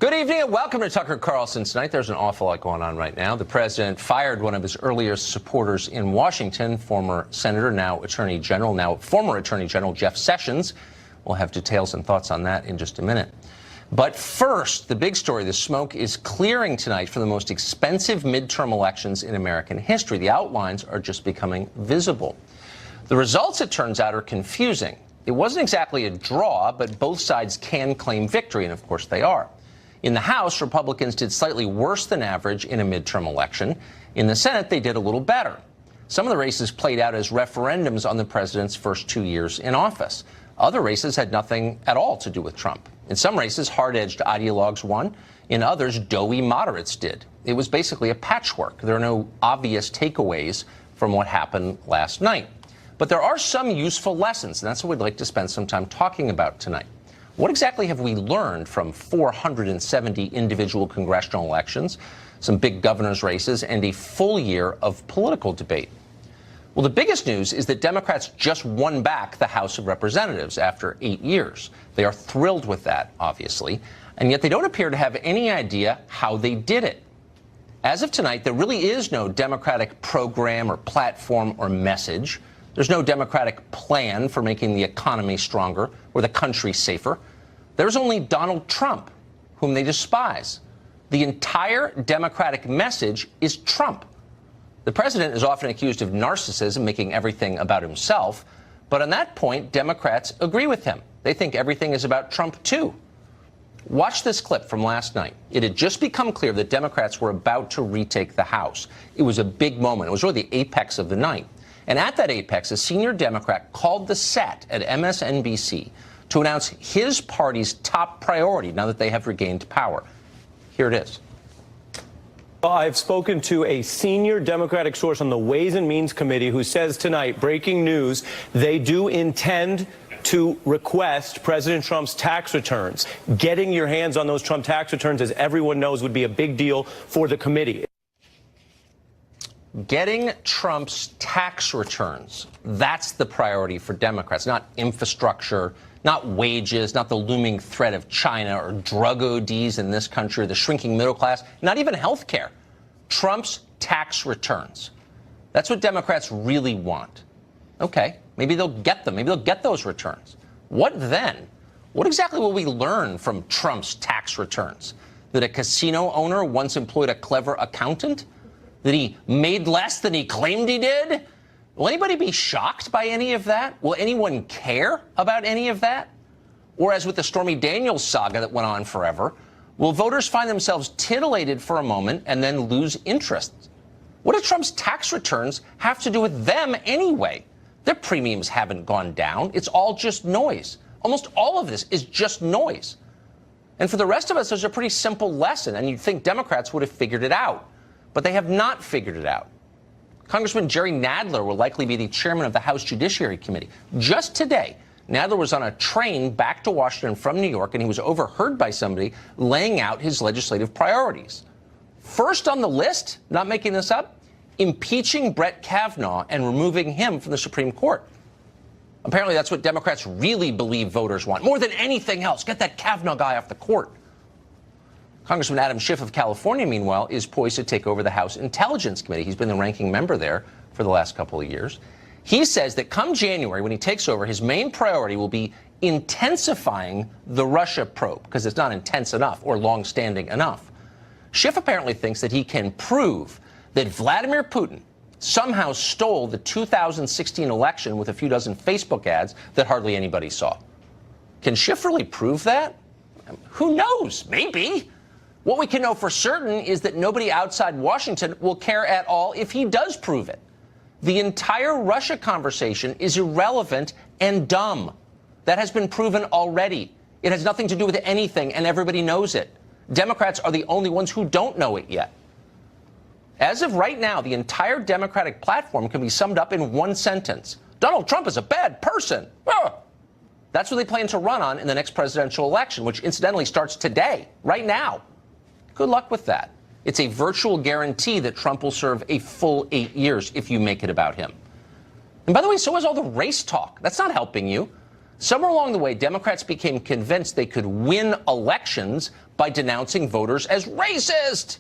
Good evening and welcome to Tucker Carlson tonight. There's an awful lot going on right now. The president fired one of his earliest supporters in Washington, former senator, now former attorney general Jeff Sessions. We'll have details and thoughts on that in just a minute. But first, the big story, the smoke is clearing tonight for the most expensive midterm elections in American history. The outlines are just becoming visible. The results, it turns out, are confusing. It wasn't exactly a draw, but both sides can claim victory, and of course they are. In the House, Republicans did slightly worse than average in a midterm election. In the Senate, they did a little better. Some of the races played out as referendums on the president's first 2 years in office. Other races had nothing at all to do with Trump. In some races, hard-edged ideologues won. In others, doughy moderates did. It was basically a patchwork. There are no obvious takeaways from what happened last night. But there are some useful lessons, and that's what we'd like to spend some time talking about tonight. What exactly have we learned from 470 individual congressional elections, some big governor's races, and a full year of political debate? Well, the biggest news is that Democrats just won back the House of Representatives after 8 years. They are thrilled with that, obviously, and yet they don't appear to have any idea how they did it. As of tonight, there really is no Democratic program or platform or message. There's no Democratic plan for making the economy stronger or the country safer. There's only Donald Trump, whom they despise. The entire Democratic message is Trump. The president is often accused of narcissism, making everything about himself. But on that point, Democrats agree with him. They think everything is about Trump, too. Watch this clip from last night. It had just become clear that Democrats were about to retake the House. It was a big moment. It was really the apex of the night. And at that apex, a senior Democrat called the set at MSNBC to announce his party's top priority now that they have regained power. Here it is. I've spoken to a senior Democratic source on the Ways and Means Committee who says tonight, breaking news, they do intend to request President Trump's tax returns. Getting your hands on those Trump tax returns, as everyone knows, would be a big deal for the committee. Getting Trump's tax returns, that's the priority for Democrats, not infrastructure, not wages, not the looming threat of China or drug ODs in this country, or the shrinking middle class, not even health care. Trump's tax returns. That's what Democrats really want. Okay, maybe they'll get them. Maybe they'll get those returns. What then? What exactly will we learn from Trump's tax returns? That a casino owner once employed a clever accountant? That he made less than he claimed he did? Will anybody be shocked by any of that? Will anyone care about any of that? Or as with the Stormy Daniels saga that went on forever, will voters find themselves titillated for a moment and then lose interest? What do Trump's tax returns have to do with them anyway? Their premiums haven't gone down. It's all just noise. Almost all of this is just noise. And for the rest of us, there's a pretty simple lesson, and you'd think Democrats would have figured it out. But they have not figured it out. Congressman Jerry Nadler will likely be the chairman of the House Judiciary Committee. Just today, Nadler was on a train back to Washington from New York, and he was overheard by somebody laying out his legislative priorities. First on the list, not making this up, impeaching Brett Kavanaugh and removing him from the Supreme Court. Apparently that's what Democrats really believe voters want. More than anything else, get that Kavanaugh guy off the court. Congressman Adam Schiff of California, meanwhile, is poised to take over the House Intelligence Committee. He's been the ranking member there for the last couple of years. He says that come January, when he takes over, his main priority will be intensifying the Russia probe, because it's not intense enough or long-standing enough. Schiff apparently thinks that he can prove that Vladimir Putin somehow stole the 2016 election with a few dozen Facebook ads that hardly anybody saw. Can Schiff really prove that? Who knows? Maybe. What we can know for certain is that nobody outside Washington will care at all if he does prove it. The entire Russia conversation is irrelevant and dumb. That has been proven already. It has nothing to do with anything, and everybody knows it. Democrats are the only ones who don't know it yet. As of right now, the entire Democratic platform can be summed up in one sentence. Donald Trump is a bad person. That's what they plan to run on in the next presidential election, which incidentally starts today, right now. Good luck with that. It's a virtual guarantee that Trump will serve a full 8 years if you make it about him. And by the way, so is all the race talk. That's not helping you. Somewhere along the way, Democrats became convinced they could win elections by denouncing voters as racist.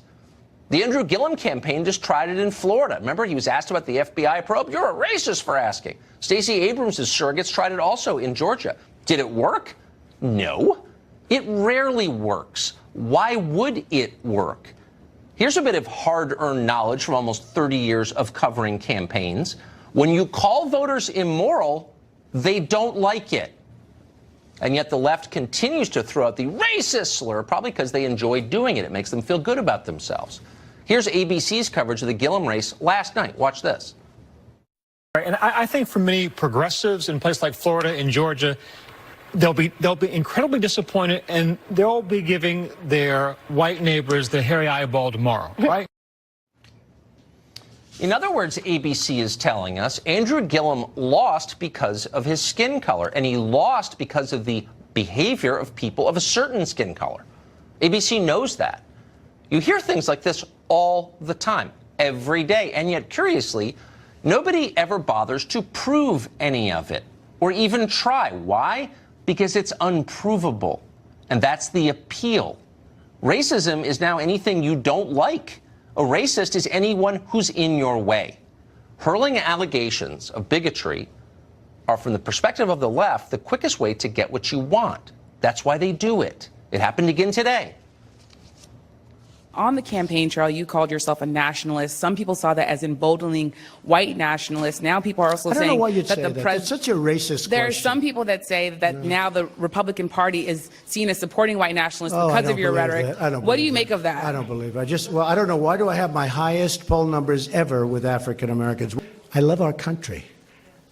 The Andrew Gillum campaign just tried it in Florida. Remember, he was asked about the FBI probe. You're a racist for asking. Stacey Abrams' surrogates tried it also in Georgia. Did it work? No. It rarely works. Why would it work? Here's a bit of hard-earned knowledge from almost 30 years of covering campaigns. When you call voters immoral, they don't like it. And yet the left continues to throw out the racist slur, probably because they enjoy doing it. It makes them feel good about themselves. Here's ABC's coverage of the Gillum race last night. Watch this. And I think for many progressives in places like Florida and Georgia, they'll be incredibly disappointed, and they'll be giving their white neighbors the hairy eyeball tomorrow, right? In other words, ABC is telling us Andrew Gillum lost because of his skin color, and he lost because of the behavior of people of a certain skin color. ABC knows that. You hear things like this all the time, every day, and yet, curiously, nobody ever bothers to prove any of it or even try. Why? Because it's unprovable, and that's the appeal. Racism is now anything you don't like. A racist is anyone who's in your way. Hurling allegations of bigotry are, from the perspective of the left, the quickest way to get what you want. That's why they do it. It happened again today. On the campaign trail, you called yourself a nationalist. Some people saw that as emboldening white nationalists. Now people are also I don't saying know why you'd that say the that. president. It's such a racist There are question. some people that say that now the Republican Party is seen as supporting white nationalists Oh, I because don't of your believe rhetoric. that. I don't What do believe you make that. of that? I don't believe it. I don't know. Why do I have my highest poll numbers ever with African Americans? I love our country.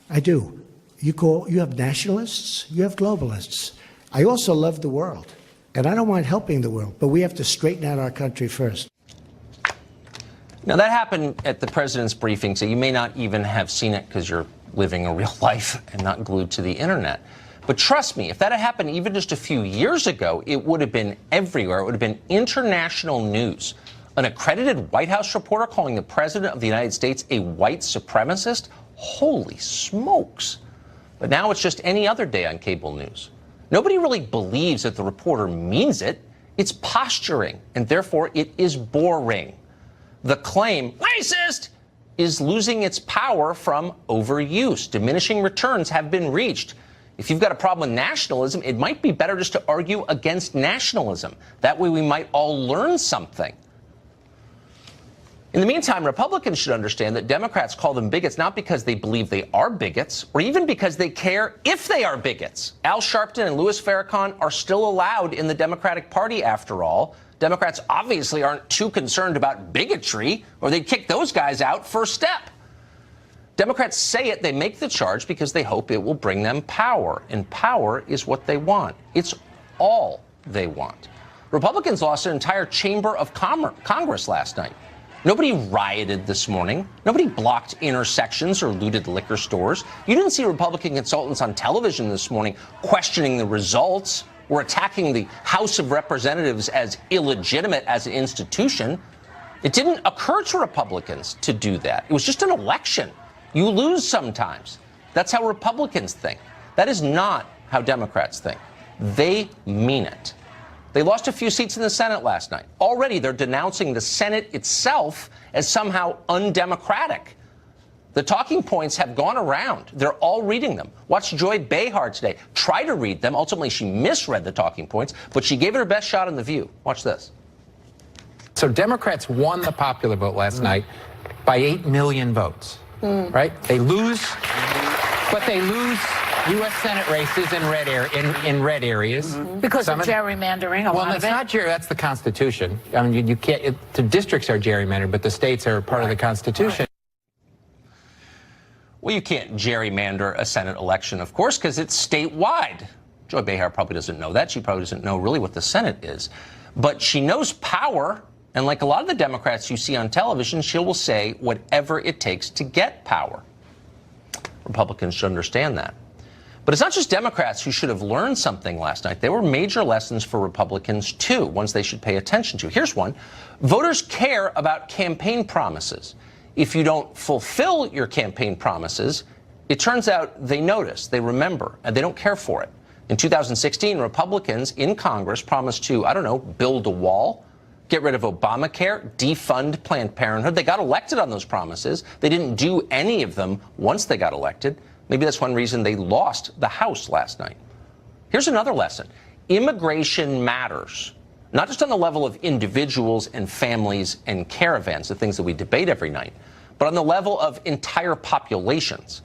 I do. You have nationalists, you have globalists. I also love the world, and I don't mind helping the world, but we have to straighten out our country first. Now, that happened at the president's briefing, so you may not even have seen it because you're living a real life and not glued to the internet. But trust me, if that had happened even just a few years ago, it would have been everywhere. It would have been international news. An accredited White House reporter calling the president of the United States a white supremacist? Holy smokes. But now it's just any other day on cable news. Nobody really believes that the reporter means it. It's posturing, and therefore it is boring. The claim, racist, is losing its power from overuse. Diminishing returns have been reached. If you've got a problem with nationalism, it might be better just to argue against nationalism. That way we might all learn something. In the meantime, Republicans should understand that Democrats call them bigots not because they believe they are bigots, or even because they care if they are bigots. Al Sharpton and Louis Farrakhan are still allowed in the Democratic Party, after all. Democrats obviously aren't too concerned about bigotry, or they'd kick those guys out first step. Democrats say it, they make the charge because they hope it will bring them power, and power is what they want. It's all they want. Republicans lost an entire chamber of Congress last night. Nobody rioted this morning. Nobody blocked intersections or looted liquor stores. You didn't see Republican consultants on television this morning questioning the results or attacking the House of Representatives as illegitimate as an institution. It didn't occur to Republicans to do that. It was just an election. You lose sometimes. That's how Republicans think. That is not how Democrats think. They mean it. They lost a few seats in the Senate last night. Already they're denouncing the Senate itself as somehow undemocratic. The talking points have gone around. They're all reading them. Watch Joy Behar today try to read them. Ultimately, she misread the talking points, but she gave it her best shot on The View. Watch this. So Democrats won the popular vote last night by 8 million votes, right? They lose, but they lose U.S. Senate races in red areas. Because of gerrymandering, a Well, lot it's of it. not that's the Constitution. I mean, you can't, the districts are gerrymandered, but the states are part of the Constitution. Well, you can't gerrymander a Senate election, of course, because it's statewide. Joy Behar probably doesn't know that. She probably doesn't know really what the Senate is. But she knows power. And like a lot of the Democrats you see on television, she will say whatever it takes to get power. Republicans should understand that. But it's not just Democrats who should have learned something last night. There were major lessons for Republicans, too, ones they should pay attention to. Here's one. Voters care about campaign promises. If you don't fulfill your campaign promises, It turns out they notice, they remember, and they don't care for it. In 2016, Republicans in Congress promised to, I don't know, build a wall, get rid of Obamacare, defund Planned Parenthood. They got elected on those promises. They didn't do any of them once they got elected. Maybe that's one reason they lost the House last night. Here's another lesson. Immigration matters, not just on the level of individuals and families and caravans, the things that we debate every night, but on the level of entire populations.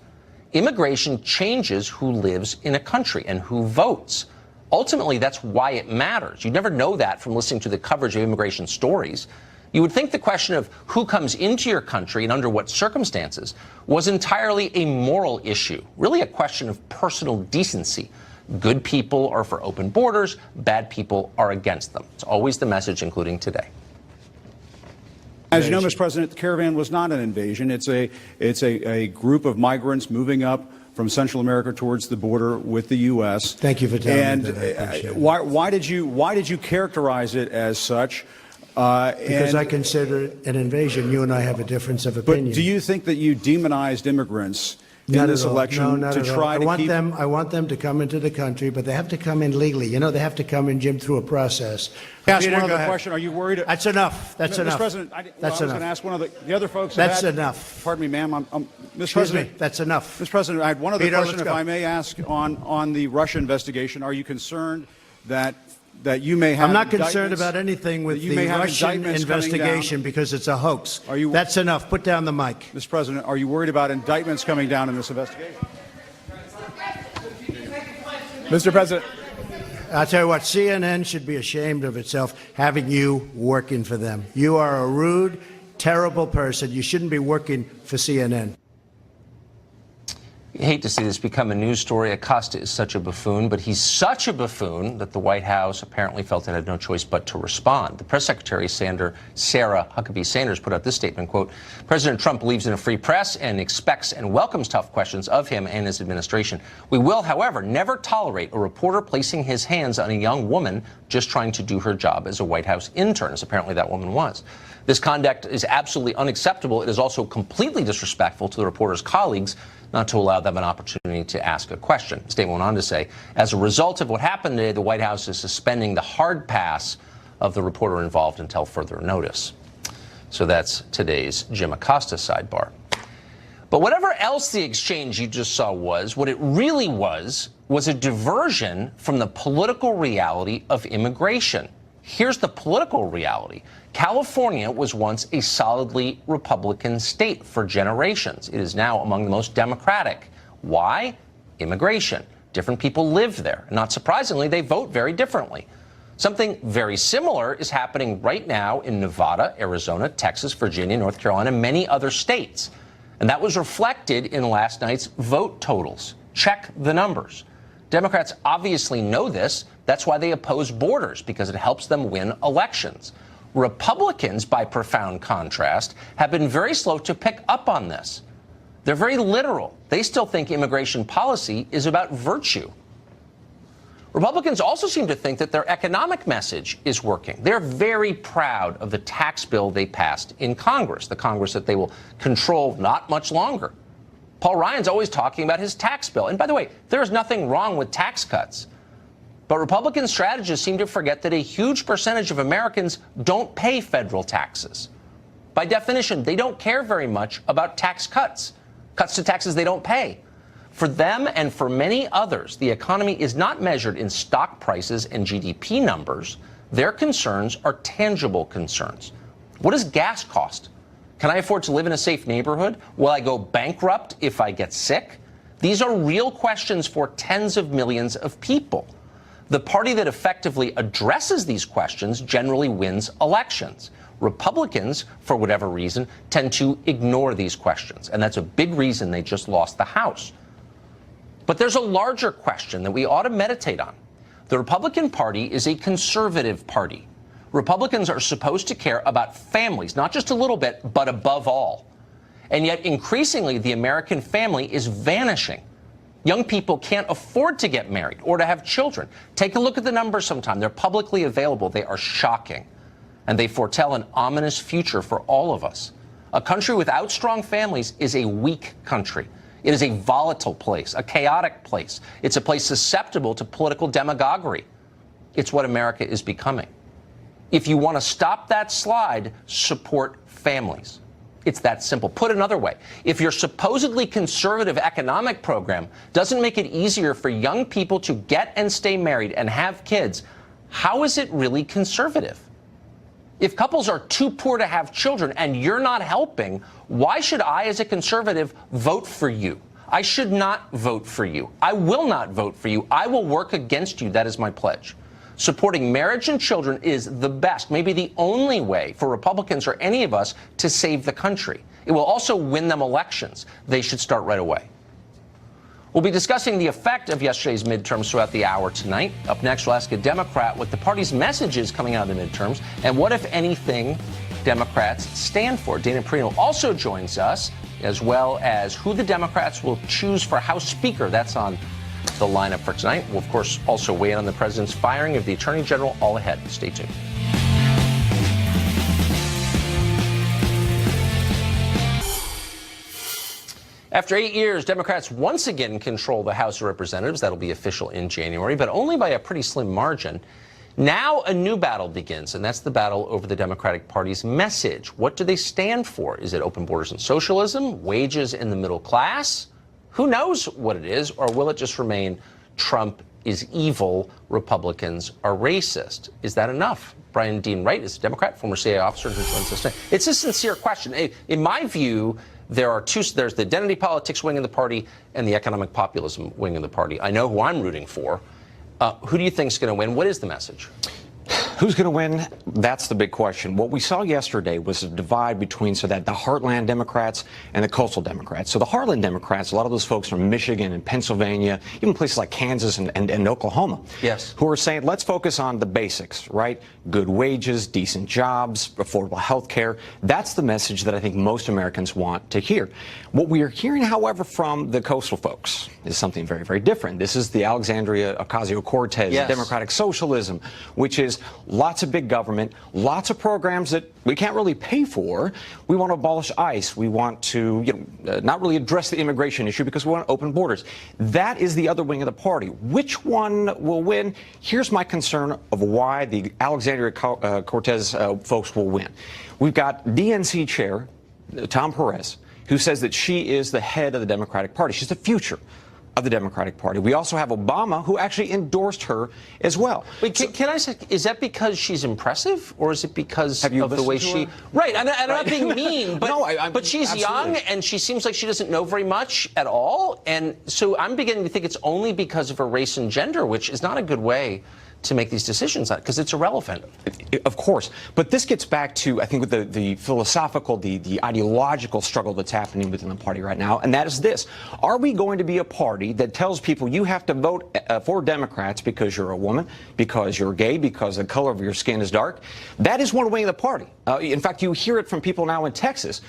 Immigration changes who lives in a country and who votes. Ultimately, that's why it matters. You'd never know that from listening to the coverage of immigration stories. You would think the question of who comes into your country and under what circumstances was entirely a moral issue, really a question of personal decency. Good people are for open borders, bad people are against them. It's always the message, including today. As you know, Mr. President, the caravan was not an invasion. It's a group of migrants moving up from Central America towards the border with the U.S. Thank you for telling me that. I appreciate it. Why did you characterize it as such? Because I consider it an invasion. You and I have a difference of opinion. But do you think that you demonized immigrants in this election to try to keep? I want them to come into the country, but they have to come in legally. You know, they have to come in, Jim, through a process. Ask Peter, one other go ahead. question. Are you worried? That's enough. That's enough. Mr. President, I was going to ask one of the other folks. That's enough. Pardon me, ma'am. Mr. President, that's enough. Mr. President, I had one other Peter, question, let's if go. I may ask, on the Russia investigation. Are you concerned that you may have? I'm not concerned about anything with the Russian investigation because it's a hoax. That's enough. Put down the mic. Mr. President, are you worried about indictments coming down in this investigation? Mr. President. I'll tell you what, CNN should be ashamed of itself having you working for them. You are a rude, terrible person. You shouldn't be working for CNN. You hate to see this become a news story. Acosta is such a buffoon, but he's such a buffoon that the White House apparently felt it had no choice but to respond. The press secretary, Sarah Huckabee Sanders, put out this statement, quote, President Trump believes in a free press and expects and welcomes tough questions of him and his administration. We will, however, never tolerate a reporter placing his hands on a young woman just trying to do her job as a White House intern, as apparently that woman was. This conduct is absolutely unacceptable. It is also completely disrespectful to the reporter's colleagues not to allow them an opportunity to ask a question. The statement went on to say, as a result of what happened today, the White House is suspending the hard pass of the reporter involved until further notice. So that's today's Jim Acosta sidebar. But whatever else the exchange you just saw was, what it really was a diversion from the political reality of immigration. Here's the political reality. California was once a solidly Republican state for generations. It is now among the most Democratic. Why? Immigration. Different people live there. Not surprisingly, they vote very differently. Something very similar is happening right now in Nevada, Arizona, Texas, Virginia, North Carolina, and many other states. And that was reflected in last night's vote totals. Check the numbers. Democrats obviously know this. That's why they oppose borders, because it helps them win elections. Republicans, by profound contrast, have been very slow to pick up on this. They're very literal. They still think immigration policy is about virtue. Republicans also seem to think that their economic message is working. They're very proud of the tax bill they passed in Congress, the Congress that they will control not much longer. Paul Ryan's always talking about his tax bill. And by the way, there is nothing wrong with tax cuts. But Republican strategists seem to forget that a huge percentage of Americans don't pay federal taxes. By definition, they don't care very much about tax cuts, cuts to taxes they don't pay. For them and for many others, the economy is not measured in stock prices and GDP numbers. Their concerns are tangible concerns. What does gas cost? Can I afford to live in a safe neighborhood? Will I go bankrupt if I get sick? These are real questions for tens of millions of people. The party that effectively addresses these questions generally wins elections. Republicans, for whatever reason, tend to ignore these questions, and that's a big reason they just lost the House. But there's a larger question that we ought to meditate on. The Republican Party is a conservative party. Republicans are supposed to care about families, not just a little bit, but above all. And yet, increasingly, the American family is vanishing. Young people can't afford to get married or to have children. Take a look at the numbers sometime. They're publicly available. They are shocking. And they foretell an ominous future for all of us. A country without strong families is a weak country. It is a volatile place, a chaotic place. It's a place susceptible to political demagoguery. It's what America is becoming. If you want to stop that slide, support families. It's that simple. Put another way, if your supposedly conservative economic program doesn't make it easier for young people to get and stay married and have kids, how is it really conservative? If couples are too poor to have children and you're not helping, why should I, as a conservative, vote for you? I should not vote for you. I will not vote for you. I will work against you. That is my pledge. Supporting marriage and children is the best, maybe the only way for Republicans or any of us to save the country. It will also win them elections. They should start right away. We'll be discussing the effect of yesterday's midterms throughout the hour tonight. Up next, we'll ask a Democrat what the party's message is coming out of the midterms and what, if anything, Democrats stand for. Dana Perino also joins us, as well as who the Democrats will choose for House Speaker. That's on the lineup for tonight. We'll, of course, also weigh in on the president's firing of the Attorney General. All ahead. Stay tuned. After 8 years, Democrats once again control the House of Representatives. That'll be official in January, but only by a pretty slim margin. Now a new battle begins, and that's the battle over the Democratic Party's message. What do they stand for? Is it open borders and socialism? Wages in the middle class? Who knows what it is, or will it just remain Trump is evil, Republicans are racist? Is that enough? Brian Dean Wright is a Democrat, former CIA officer who joins us today. It's a sincere question. In my view, there's the identity politics wing of the party and the economic populism wing of the party. I know who I'm rooting for. Who do you think is going to win? What is the message? Who's going to win? That's the big question. What we saw yesterday was a divide between the Heartland Democrats and the Coastal Democrats. So the Heartland Democrats, a lot of those folks from Michigan and Pennsylvania, even places like Kansas and Oklahoma, yes, who are saying, let's focus on the basics, right? Good wages, decent jobs, affordable health care. That's the message that I think most Americans want to hear. What we are hearing, however, from the Coastal folks is something very, very different. This is the Alexandria Ocasio-Cortez, yes, democratic socialism, which is lots of big government, lots of programs that we can't really pay for. We want to abolish ICE. We want to not really address the immigration issue because we want open borders. That is the other wing of the party. Which one will win? Here's my concern of why the Alexandria Cortez folks will win. We've got DNC chair Tom Perez, who says that she is the head of the Democratic Party. She's the future of the Democratic Party. We also have Obama, who actually endorsed her as well. Wait, can I say, is that because she's impressive, or is it because of the way she... Right, I'm not being mean, but, no, but she's young, and she seems like she doesn't know very much at all, and so I'm beginning to think it's only because of her race and gender, which is not a good way to make these decisions on, because it's irrelevant. Of course. But this gets back to, I think, with the philosophical, the ideological struggle that's happening within the party right now, and that is this. Are we going to be a party that tells people you have to vote for Democrats because you're a woman, because you're gay, because the color of your skin is dark? That is one wing of the party. In fact, you hear it from people now in Texas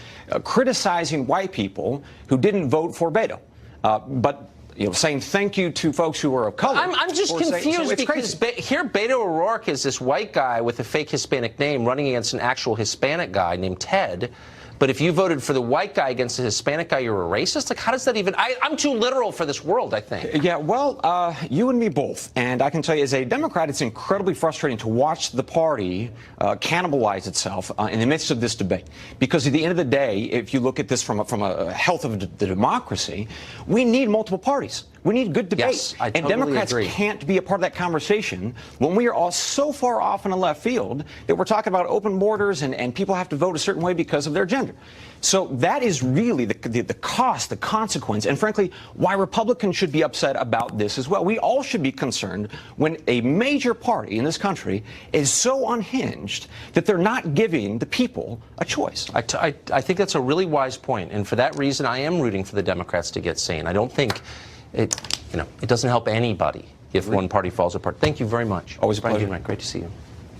criticizing white people who didn't vote for Beto. But saying thank you to folks who are of color. I'm just confused because here Beto O'Rourke is this white guy with a fake Hispanic name running against an actual Hispanic guy named Ted. But if you voted for the white guy against the Hispanic guy, you're a racist? Like, how does that even... I'm too literal for this world, I think. Yeah, well, you and me both. And I can tell you, as a Democrat, it's incredibly frustrating to watch the party cannibalize itself in the midst of this debate. Because at the end of the day, if you look at this from a health of the democracy, we need multiple parties. We need good debate. Yes, I totally and Democrats agree. Can't be a part of that conversation when we are all so far off in the left field that we're talking about open borders and people have to vote a certain way because of their gender. So that is really the cost, the consequence, and frankly, why Republicans should be upset about this as well. We all should be concerned when a major party in this country is so unhinged that they're not giving the people a choice. I think that's a really wise point, and for that reason, I am rooting for the Democrats to get sane. I don't think it doesn't help anybody if one party falls apart. Thank you very much. Always a pleasure. Great to see you.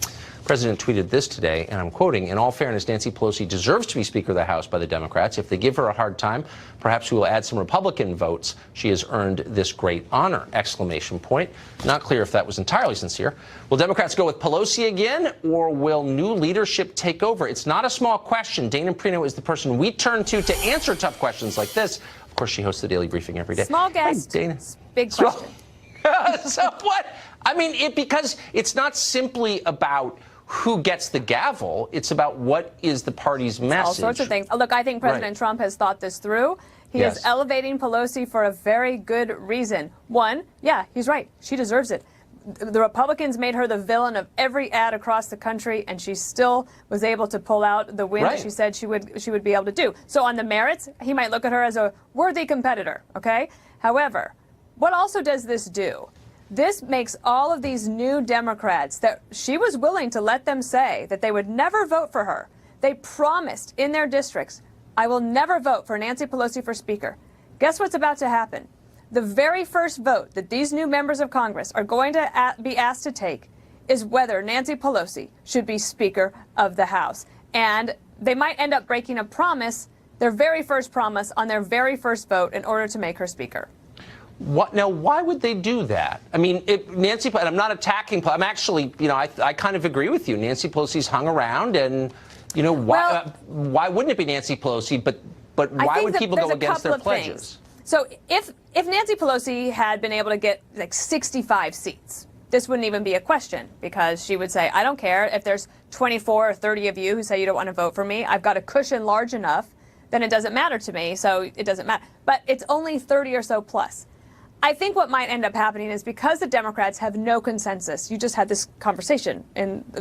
The president tweeted this today, and I'm quoting, "In all fairness, Nancy Pelosi deserves to be Speaker of the House by the Democrats. If they give her a hard time, perhaps we will add some Republican votes. She has earned this great honor!" Exclamation point. Not clear if that was entirely sincere. Will Democrats go with Pelosi again, or will new leadership take over? It's not a small question. Dana Perino is the person we turn to answer tough questions like this. Of course, she hosts the Daily Briefing every day. Small guest, Hi, Dana. big question. So what? I mean, because it's not simply about who gets the gavel. It's about what is the party's message. All sorts of things. Look, I think President Trump has thought this through. He is elevating Pelosi for a very good reason. One, yeah, he's right. She deserves it. The Republicans made her the villain of every ad across the country, and she still was able to pull out the win that she said she would be able to do. So on the merits, he might look at her as a worthy competitor, okay? However, what also does this do? This makes all of these new Democrats that she was willing to let them say that they would never vote for her. They promised in their districts, I will never vote for Nancy Pelosi for Speaker. Guess what's about to happen? The very first vote that these new members of Congress are going to be asked to take is whether Nancy Pelosi should be Speaker of the House. And they might end up breaking a promise, their very first promise, on their very first vote in order to make her Speaker. Now, why would they do that? I mean, Nancy, and I'm not attacking, I'm actually, I kind of agree with you. Nancy Pelosi's hung around, and, why wouldn't it be Nancy Pelosi? But why would people go against their pledges? So if Nancy Pelosi had been able to get like 65 seats, this wouldn't even be a question, because she would say, I don't care if there's 24 or 30 of you who say you don't want to vote for me. I've got a cushion large enough, then it doesn't matter to me, so it doesn't matter. But it's only 30 or so plus. I think what might end up happening is because the Democrats have no consensus, you just had this conversation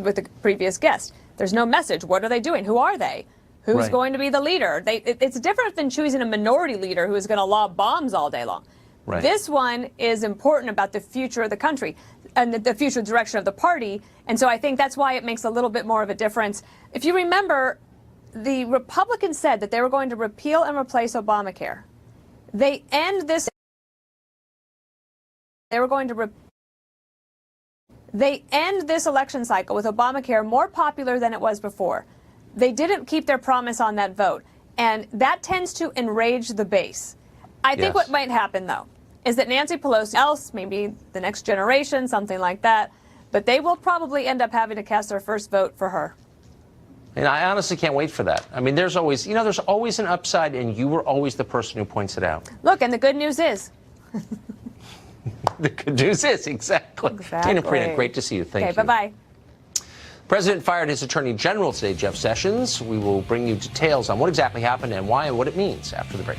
with the previous guest. There's no message. What are they doing? Who are they? Who's going to be the leader? It's different than choosing a minority leader who is going to lob bombs all day long. Right. This one is important about the future of the country and the future direction of the party. And so I think that's why it makes a little bit more of a difference. If you remember, the Republicans said that they were going to repeal and replace Obamacare. They end this. They were going to they end this election cycle with Obamacare more popular than it was before. They didn't keep their promise on that vote, and that tends to enrage the base. I think what might happen, though, is that Nancy Pelosi, maybe the next generation, something like that, but they will probably end up having to cast their first vote for her. And I honestly can't wait for that. I mean, there's always, there's always an upside, and you were always the person who points it out. Look, and the good news is. The good news is, exactly. Dana Perino, great to see you. Thank you. Okay, bye-bye. The President fired his Attorney General today, Jeff Sessions. We will bring you details on what exactly happened and why and what it means after the break.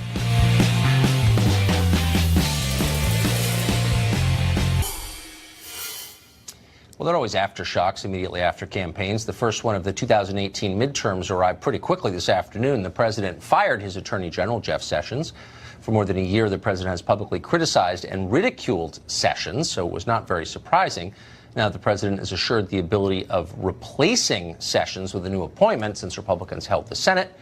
Well, there are always aftershocks immediately after campaigns. The first one of the 2018 midterms arrived pretty quickly this afternoon. The president fired his Attorney General, Jeff Sessions. For more than a year, the president has publicly criticized and ridiculed Sessions, so it was not very surprising. Now the president is assured the ability of replacing Sessions with a new appointment since Republicans held the Senate.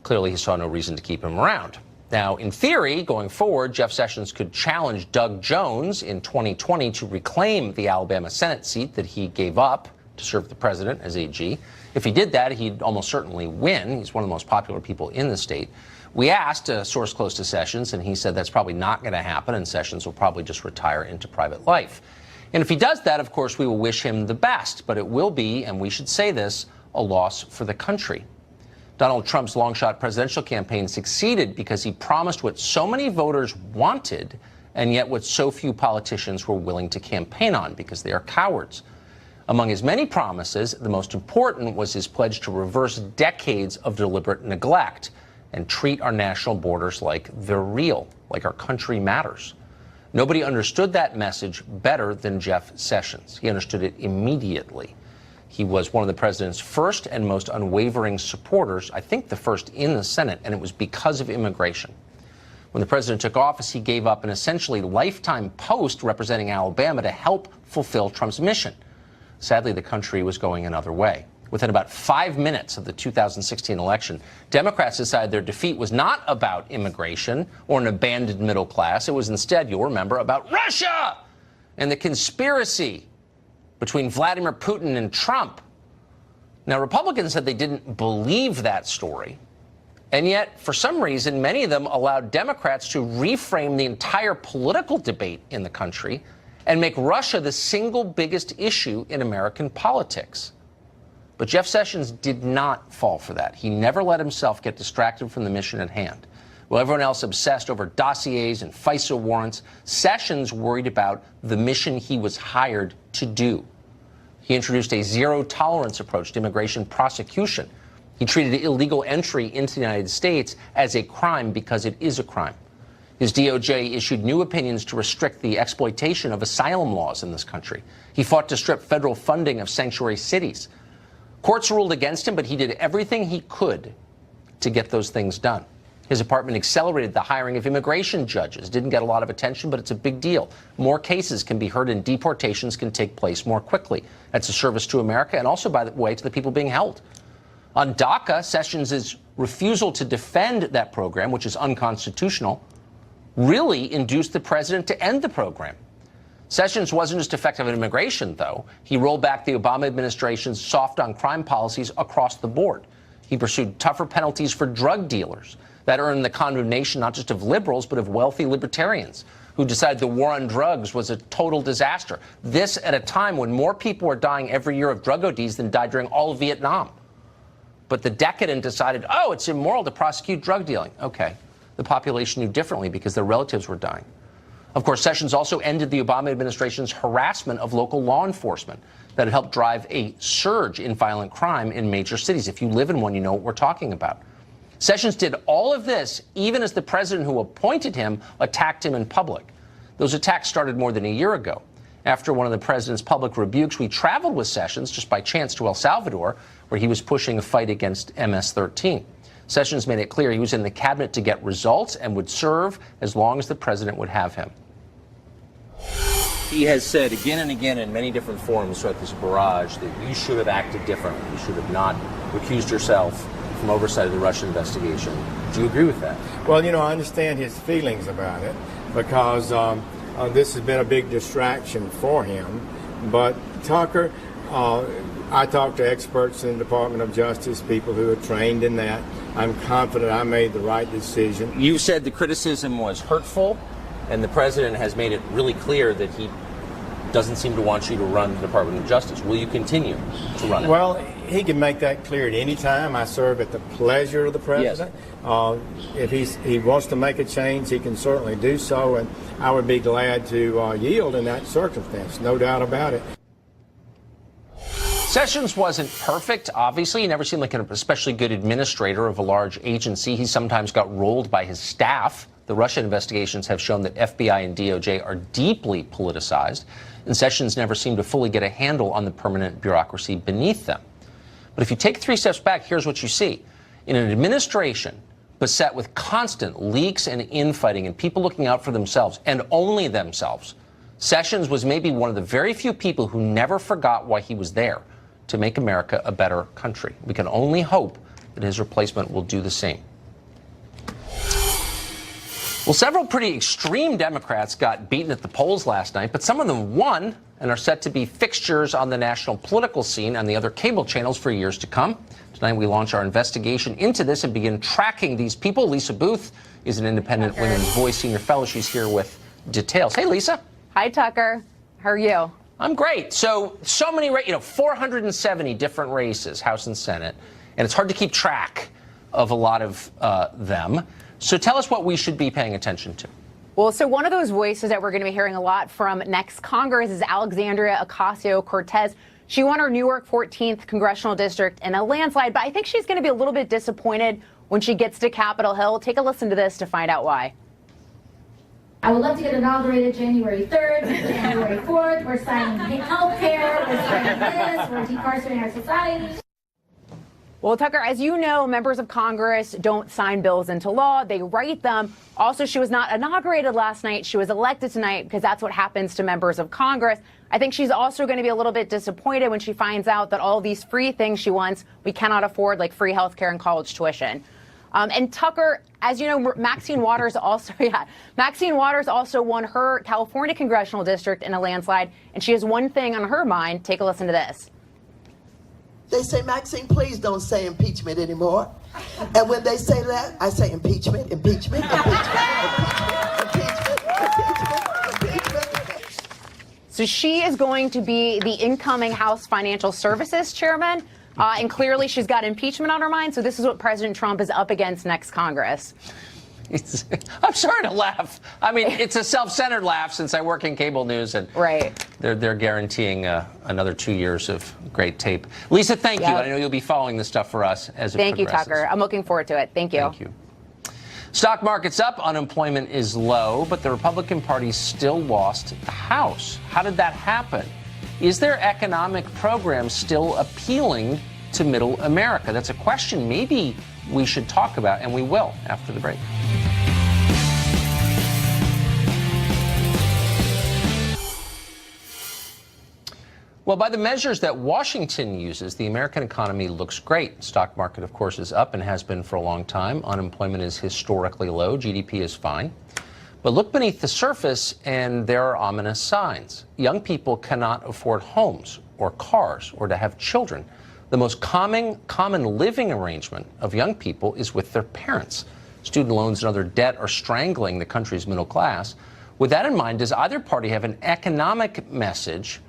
Clearly, he saw no reason to keep him around. Now, in theory, going forward, Jeff Sessions could challenge Doug Jones in 2020 to reclaim the Alabama Senate seat that he gave up to serve the president as AG. If he did that, he'd almost certainly win. He's one of the most popular people in the state. We asked a source close to Sessions, and he said that's probably not going to happen, and Sessions will probably just retire into private life. And if he does that, of course, we will wish him the best, but it will be, and we should say this, a loss for the country. Donald Trump's long-shot presidential campaign succeeded because he promised what so many voters wanted, and yet what so few politicians were willing to campaign on because they are cowards. Among his many promises, the most important was his pledge to reverse decades of deliberate neglect and treat our national borders like they're real, like our country matters. Nobody understood that message better than Jeff Sessions. He understood it immediately. He was one of the president's first and most unwavering supporters, I think the first in the Senate, and it was because of immigration. When the president took office, he gave up an essentially lifetime post representing Alabama to help fulfill Trump's mission. Sadly, the country was going another way. Within about 5 minutes of the 2016 election, Democrats decided their defeat was not about immigration or an abandoned middle class. It was instead, you'll remember, about Russia and the conspiracy between Vladimir Putin and Trump. Now, Republicans said they didn't believe that story. And yet, for some reason, many of them allowed Democrats to reframe the entire political debate in the country and make Russia the single biggest issue in American politics. But Jeff Sessions did not fall for that. He never let himself get distracted from the mission at hand. While everyone else obsessed over dossiers and FISA warrants, Sessions worried about the mission he was hired to do. He introduced a zero-tolerance approach to immigration prosecution. He treated illegal entry into the United States as a crime because it is a crime. His DOJ issued new opinions to restrict the exploitation of asylum laws in this country. He fought to strip federal funding of sanctuary cities. Courts ruled against him, but he did everything he could to get those things done. His department accelerated the hiring of immigration judges. Didn't get a lot of attention, but it's a big deal. More cases can be heard and deportations can take place more quickly. That's a service to America and also, by the way, to the people being held. On DACA, Sessions' refusal to defend that program, which is unconstitutional, really induced the president to end the program. Sessions wasn't just effective in immigration, though. He rolled back the Obama administration's soft-on-crime policies across the board. He pursued tougher penalties for drug dealers that earned the condemnation not just of liberals, but of wealthy libertarians who decided the war on drugs was a total disaster. This at a time when more people were dying every year of drug ODs than died during all of Vietnam. But the decadent decided, oh, it's immoral to prosecute drug dealing. Okay. The population knew differently because their relatives were dying. Of course, Sessions also ended the Obama administration's harassment of local law enforcement that had helped drive a surge in violent crime in major cities. If you live in one, you know what we're talking about. Sessions did all of this even as the president who appointed him attacked him in public. Those attacks started more than a year ago. After one of the president's public rebukes, we traveled with Sessions just by chance to El Salvador, where he was pushing a fight against MS-13. Sessions made it clear he was in the cabinet to get results and would serve as long as the president would have him. He has said again and again in many different forums throughout this barrage that you should have acted differently. You should have not recused yourself from oversight of the Russian investigation. Do you agree with that? Well, I understand his feelings about it because this has been a big distraction for him. But Tucker, I talked to experts in the Department of Justice, people who are trained in that. I'm confident I made the right decision. You said the criticism was hurtful, and the president has made it really clear that he doesn't seem to want you to run the Department of Justice. Will you continue to run it? Well, he can make that clear at any time. I serve at the pleasure of the president. Yes. If he wants to make a change, he can certainly do so, and I would be glad to yield in that circumstance, no doubt about it. Sessions wasn't perfect, obviously. He never seemed like an especially good administrator of a large agency. He sometimes got rolled by his staff. The Russian investigations have shown that FBI and DOJ are deeply politicized, and Sessions never seemed to fully get a handle on the permanent bureaucracy beneath them. But if you take 3 steps back, here's what you see. In an administration beset with constant leaks and infighting and people looking out for themselves and only themselves, Sessions was maybe one of the very few people who never forgot why he was there, to make America a better country. We can only hope that his replacement will do the same. Well, several pretty extreme Democrats got beaten at the polls last night, but some of them won and are set to be fixtures on the national political scene and the other cable channels for years to come. Tonight, we launch our investigation into this and begin tracking these people. Lisa Booth is an independent women's voice senior fellow. She's here with details. Hey, Lisa. Hi, Tucker. How are you? I'm great. So many, 470 different races, House and Senate, and it's hard to keep track of a lot of them. So tell us what we should be paying attention to. Well, so one of those voices that we're going to be hearing a lot from next Congress is Alexandria Ocasio-Cortez. She won her New York 14th congressional district in a landslide, but I think she's going to be a little bit disappointed when she gets to Capitol Hill. Take a listen to this to find out why. I would love to get inaugurated January 3rd, January 4th. We're signing health care, we're signing this, we're decarcerating our society. Well, Tucker, as you know, members of Congress don't sign bills into law. They write them. Also, she was not inaugurated last night. She was elected tonight because that's what happens to members of Congress. I think she's also going to be a little bit disappointed when she finds out that all these free things she wants, we cannot afford, like free health care and college tuition. And Tucker, as you know, Maxine Waters also won her California congressional district in a landslide, and she has one thing on her mind. Take a listen to this. They say, Maxine, please don't say impeachment anymore. And when they say that, I say impeachment, impeachment, impeachment. So she is going to be the incoming House Financial Services chairman. And clearly she's got impeachment on her mind. So this is what President Trump is up against next Congress. I'm sorry to laugh. I mean, it's a self-centered laugh since I work in cable news, and they're guaranteeing another 2 years of great tape. Lisa, thank you. I know you'll be following this stuff for us as it progresses. Thank you, Tucker. I'm looking forward to it. Thank you. Thank you. Stock market's up, unemployment is low, but the Republican Party still lost the House. How did that happen? Is their economic program still appealing to middle America? That's a question maybe we should talk about, and we will after the break. Well, by the measures that Washington uses, the American economy looks great. Stock market, of course, is up and has been for a long time. Unemployment is historically low. GDP is fine. But look beneath the surface, and there are ominous signs. Young people cannot afford homes or cars or to have children. The most common living arrangement of young people is with their parents. Student loans and other debt are strangling the country's middle class. With that in mind, does either party have an economic message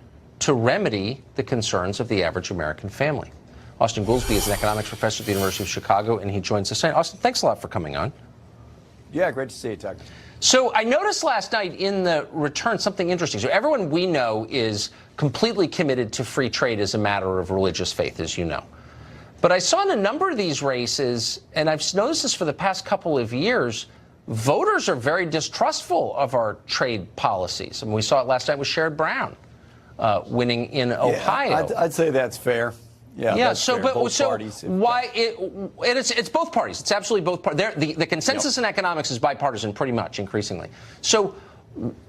to remedy the concerns of the average American family? Austan Goolsbee is an economics professor at the University of Chicago, and he joins us tonight. Austan, thanks a lot for coming on. Yeah, great to see you, Tucker. So I noticed last night in the return something interesting. So everyone we know is completely committed to free trade as a matter of religious faith, as you know. But I saw in a number of these races, and I've noticed this for the past couple of years, voters are very distrustful of our trade policies. And we saw it last night with Sherrod Brown winning in Ohio. I'd say that's fair. Yeah. So, fair. but why? It's both parties. It's absolutely both parties. The consensus in economics is bipartisan, pretty much, increasingly. So,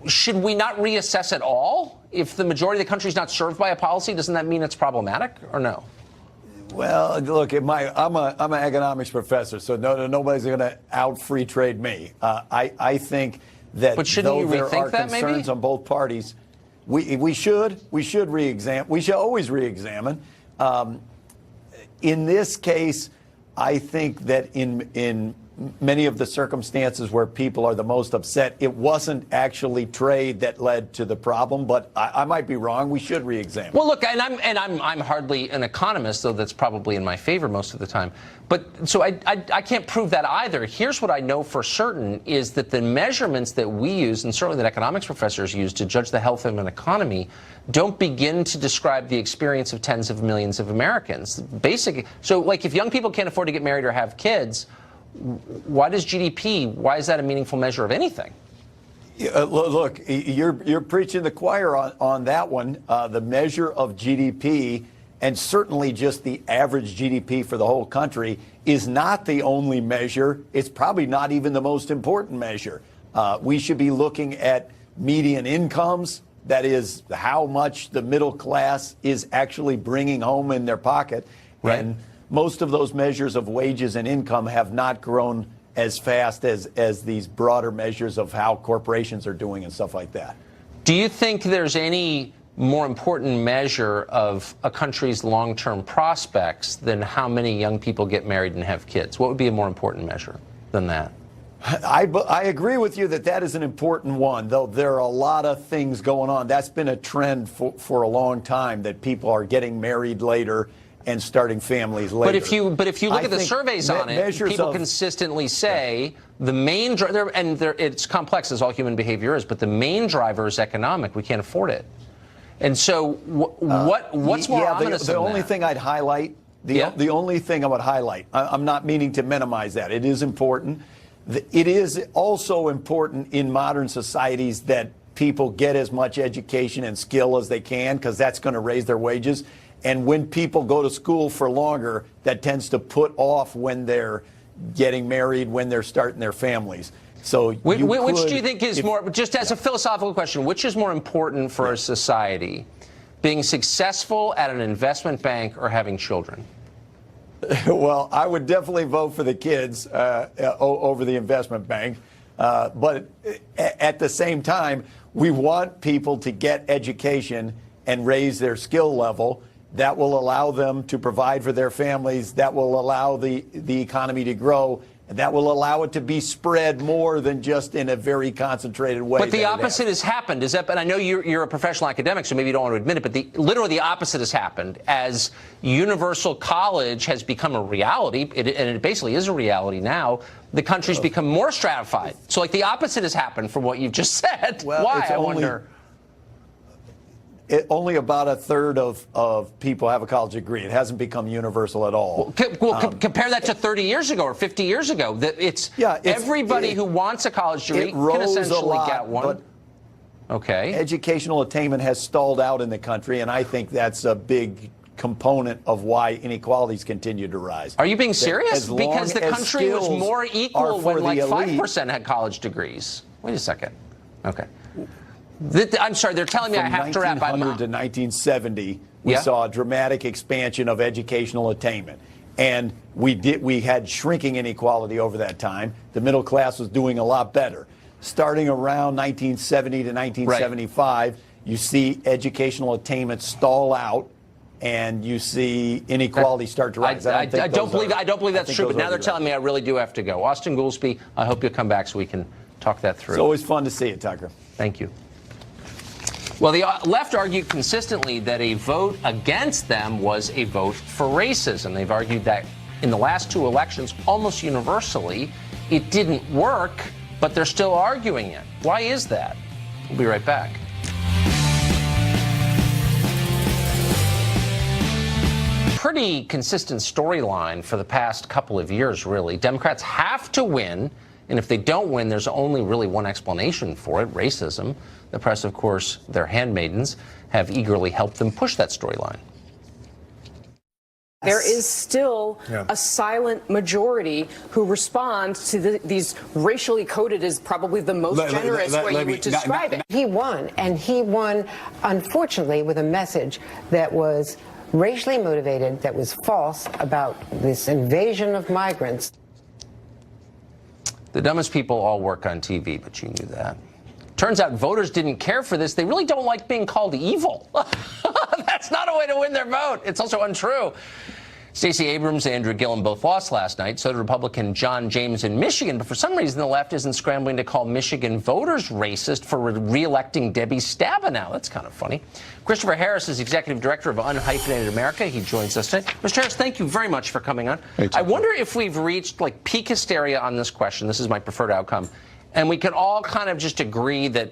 should we not reassess at all? If the majority of the country is not served by a policy, doesn't that mean it's problematic, or no? Well, look, I'm an economics professor, so nobody's going to out free trade me. I think that but shouldn't you there are that, concerns maybe? on both parties, we should re-examine. We should always re-examine. In this case, I think that in many of the circumstances where people are the most upset, it wasn't actually trade that led to the problem. But I might be wrong. We should re-examine. Well, look, I'm hardly an economist, though that's probably in my favor most of the time. But so I can't prove that either. Here's what I know for certain is that the measurements that we use, and certainly that economics professors use to judge the health of an economy, don't begin to describe the experience of tens of millions of Americans. Basically, so like if young people can't afford to get married or have kids, why does GDP, why is that a meaningful measure of anything? Look, you're preaching the choir on that one. The measure of GDP, and certainly just the average GDP for the whole country, is not the only measure. It's probably not even the most important measure. We should be looking at median incomes. That is how much the middle class is actually bringing home in their pocket. Right. And most of those measures of wages and income have not grown as fast as these broader measures of how corporations are doing and stuff like that. Do you think there's any more important measure of a country's long-term prospects than how many young people get married and have kids? What would be a more important measure than that? I agree with you that is an important one, though there are a lot of things going on. That's been a trend for a long time, that people are getting married later and starting families later. But if you look at the surveys on it, people consistently say the main driver, and it's complex as all human behavior is, but the main driver is economic. We can't afford it. And so what's more ominous than the only that? thing I'd highlight, the only thing I would highlight, I'm not meaning to minimize that. It is important. It is also important in modern societies that people get as much education and skill as they can, because that's going to raise their wages. And when people go to school for longer, that tends to put off when they're getting married, when they're starting their families. So which do you think is more, just as a philosophical question, which is more important for a society, being successful at an investment bank or having children? Well, I would definitely vote for the kids over the investment bank. But at the same time, we want people to get education and raise their skill level. That will allow them to provide for their families. That will allow the economy to grow. And that will allow it to be spread more than just in a very concentrated way. But the opposite has happened. Is that? And I know you're a professional academic, so maybe you don't want to admit it. But literally the opposite has happened as universal college has become a reality, and it basically is a reality now. The country's become more stratified. So like the opposite has happened from what you've just said. Well, why? I wonder. Only about a third of people have a college degree. It hasn't become universal at all. Compare that to 30 years ago or 50 years ago. Everybody who wants a college degree can essentially get one. Okay. Educational attainment has stalled out in the country, and I think that's a big component of why inequalities continue to rise. Are you being serious? Because the country was more equal when like 5% had college degrees. Wait a second. Okay. I'm sorry, they're telling me I have to wrap. From 1900 to 1970, we saw a dramatic expansion of educational attainment. And we had shrinking inequality over that time. The middle class was doing a lot better. Starting around 1970 to 1975, you see educational attainment stall out, and you see inequality start to rise. I don't believe that's true, but now they're telling me I really do have to go. Austin Goolsbee, I hope you'll come back so we can talk that through. It's always fun to see you, Tucker. Thank you. Well, the left argued consistently that a vote against them was a vote for racism. They've argued that in the last two elections, almost universally, it didn't work, but they're still arguing it. Why is that? We'll be right back. Pretty consistent storyline for the past couple of years, really. Democrats have to win, and if they don't win, there's only really one explanation for it: racism. The press, of course, their handmaidens, have eagerly helped them push that storyline. There is still a silent majority who responds to these racially coded as probably the most generous way you would describe it. He won, and he won, unfortunately, with a message that was racially motivated, that was false about this invasion of migrants. The dumbest people all work on TV, but you knew that. Turns out voters didn't care for this. They really don't like being called evil. That's not a way to win their vote. It's also untrue. Stacey Abrams and Andrew Gillum both lost last night. So did Republican John James in Michigan. But for some reason, the left isn't scrambling to call Michigan voters racist for re-electing Debbie Stabenow. That's kind of funny. Christopher Harris is executive director of Unhyphenated America. He joins us today. Mr. Harris, thank you very much for coming on. I wonder if we've reached like peak hysteria on this question. This is my preferred outcome. And we could all kind of just agree that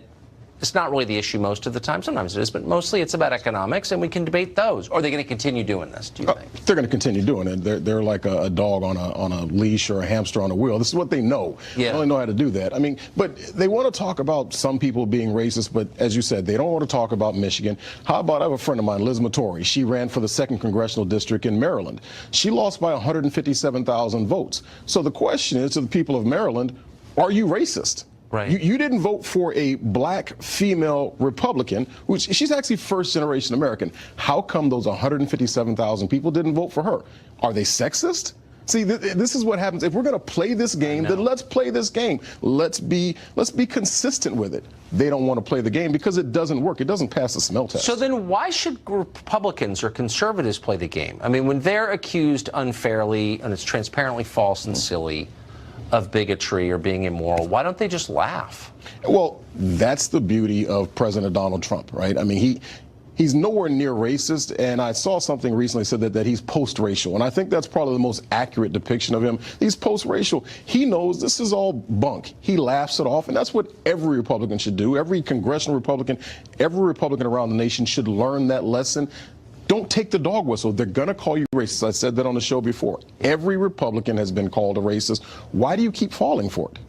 it's not really the issue most of the time. Sometimes it is, but mostly it's about economics, and we can debate those. Or are they going to continue doing this, do you think? They're going to continue doing it. They're like a dog on a leash or a hamster on a wheel. This is what they know. They only know how to do that. I mean, but they want to talk about some people being racist, but as you said, they don't want to talk about Michigan. How about, I have a friend of mine, Liz Matori. She ran for the 2nd Congressional District in Maryland. She lost by 157,000 votes. So the question is to the people of Maryland, are you racist? Right. You didn't vote for a black female Republican, which she's actually first-generation American. How come those 157,000 people didn't vote for her? Are they sexist? See, this is what happens. If we're going to play this game, then let's play this game. Let's be consistent with it. They don't want to play the game because it doesn't work. It doesn't pass the smell test. So then why should Republicans or conservatives play the game? I mean, when they're accused unfairly and it's transparently false and silly of bigotry or being immoral, why don't they just laugh? Well, that's the beauty of President Donald Trump, right? I mean, he's nowhere near racist, and I saw something recently said that he's post-racial, and I think that's probably the most accurate depiction of him. He's post-racial. He knows this is all bunk. He laughs it off, and that's what every Republican should do. Every congressional Republican, every Republican around the nation should learn that lesson. Don't take the dog whistle. They're going to call you racist. I said that on the show before. Every Republican has been called a racist. Why do you keep falling for it?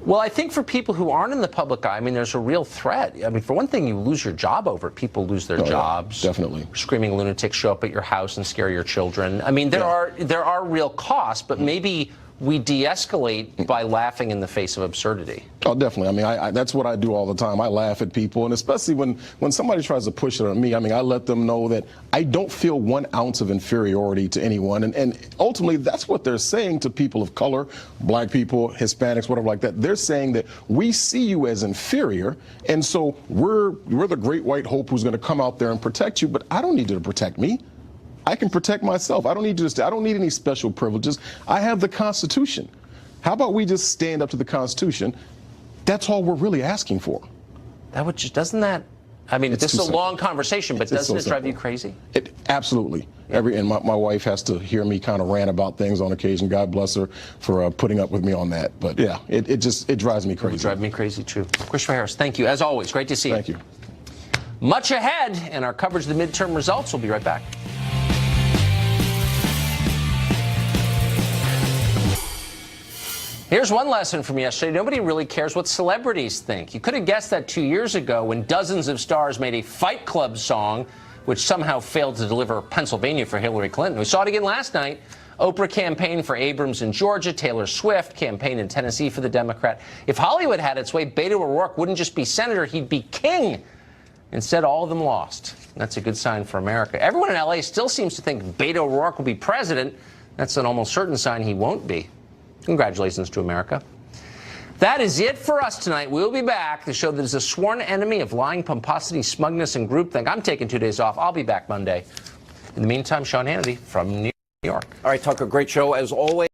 Well, I think for people who aren't in the public eye, I mean, there's a real threat. I mean, for one thing, you lose your job over it. People lose their jobs. Definitely. Screaming lunatics show up at your house and scare your children. I mean, there are real costs, but maybe we de-escalate by laughing in the face of absurdity. Oh, definitely. I mean, that's what I do all the time. I laugh at people, and especially when somebody tries to push it on me, I mean, I let them know that I don't feel 1 ounce of inferiority to anyone, and ultimately that's what they're saying to people of color, black people, Hispanics, whatever like that. They're saying that we see you as inferior, and so we're the great white hope who's going to come out there and protect you, but I don't need you to protect me. I can protect myself. I don't need I don't need any special privileges. I have the Constitution. How about we just stand up to the Constitution? That's all we're really asking for. That would just, doesn't that, I mean, this is a long conversation, but doesn't it drive you crazy? Absolutely. And my wife has to hear me kind of rant about things on occasion. God bless her for putting up with me on that. But yeah, it drives me crazy. It would drive me crazy too. Christopher Harris, thank you. As always, great to see you. Thank you. Much ahead in our coverage of the midterm results. We'll be right back. Here's one lesson from yesterday. Nobody really cares what celebrities think. You could have guessed that 2 years ago when dozens of stars made a Fight Club song, which somehow failed to deliver Pennsylvania for Hillary Clinton. We saw it again last night. Oprah campaigned for Abrams in Georgia. Taylor Swift campaigned in Tennessee for the Democrat. If Hollywood had its way, Beto O'Rourke wouldn't just be senator, he'd be king. Instead, all of them lost. That's a good sign for America. Everyone in L.A. still seems to think Beto O'Rourke will be president. That's an almost certain sign he won't be. Congratulations to America. That is it for us tonight. We'll be back. The show that is a sworn enemy of lying, pomposity, smugness, and groupthink. I'm taking 2 days off. I'll be back Monday. In the meantime, Sean Hannity from New York. All right, Tucker, great show as always.